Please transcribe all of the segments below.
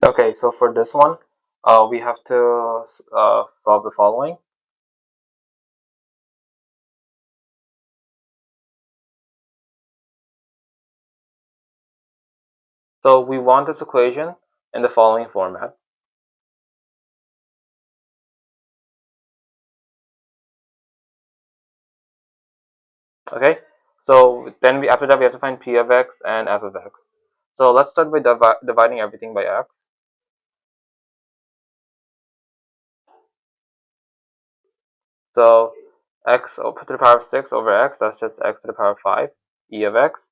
Okay, so for this one, we have to solve the following. So we want this equation in the following format. Okay, so then after that we have to find p of x and f of x. So let's start by dividing everything by x. So x to the power of 6 over x, that's just x to the power of 5, e of x.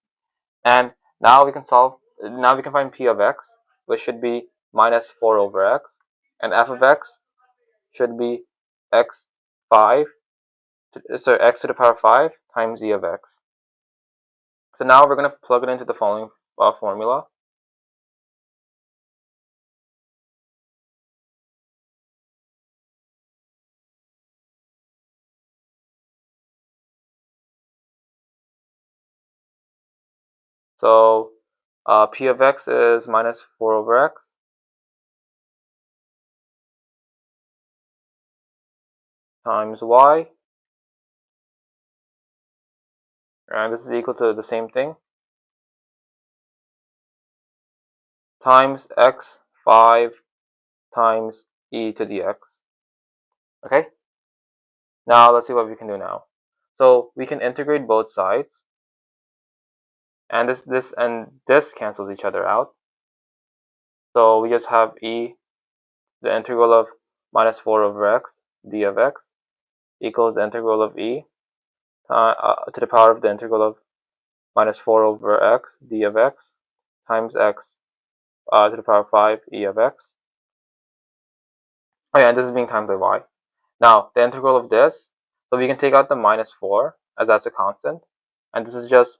And now we can find p of x, which should be minus 4 over x. And f of x should be x x to the power of 5 times e of x. So now we're going to plug it into the following formula. So p of x is minus 4 over x times y, and this is equal to the same thing, times x 5 times e to the x. Okay, now let's see what we can do now. So we can integrate both sides, and this cancels each other out. So we just have the integral of minus 4 over x d of x equals the integral of e to the power of the integral of minus 4 over x d of x times x to the power of 5 e of x. Oh yeah, and this is being times by y. Now, the integral of this, so we can take out the minus 4 as that's a constant, and this is just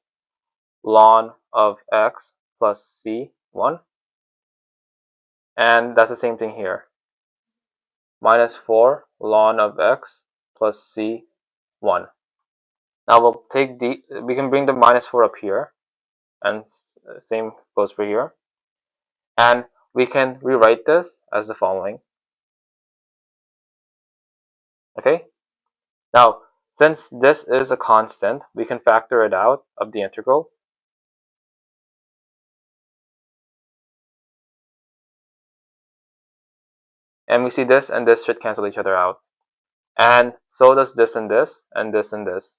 ln of x plus c1, and that's the same thing here. Minus 4 ln of x plus c1. Now we can bring the minus 4 up here, and same goes for here. And we can rewrite this as the following. Okay? Now, since this is a constant, we can factor it out of the integral. And we see this and this should cancel each other out. And so does this and this and this and this.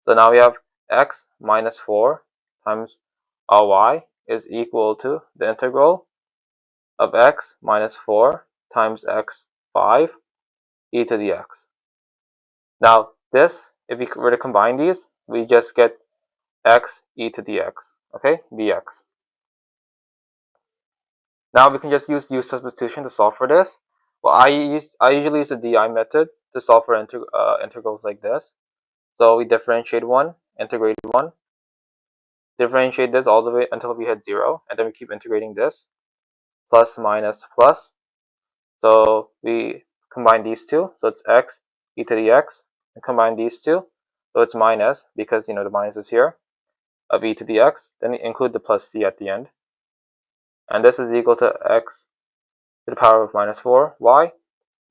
So now we have x minus 4 times y is equal to the integral of x minus 4 times x 5 e to the x. Now this, if we were to combine these, we just get x e to the x, okay, dx. Now we can just use substitution to solve for this. Well, I usually use the DI method to solve for integrals like this. So we differentiate one, integrate one, differentiate this all the way until we hit 0, and then we keep integrating this, plus minus plus. So we combine these two, so it's x e to the x, and combine these two, so it's minus, because the minus is here, of e to the x, then include the plus c at the end. And this is equal to x to the power of minus 4 y.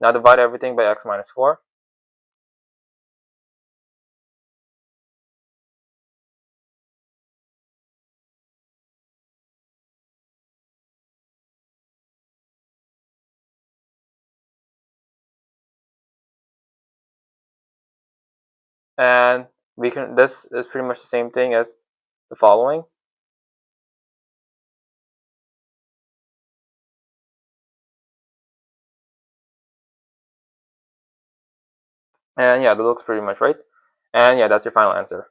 Now divide everything by x minus 4. And this is pretty much the same thing as the following. And yeah, that looks pretty much right. And yeah, that's your final answer.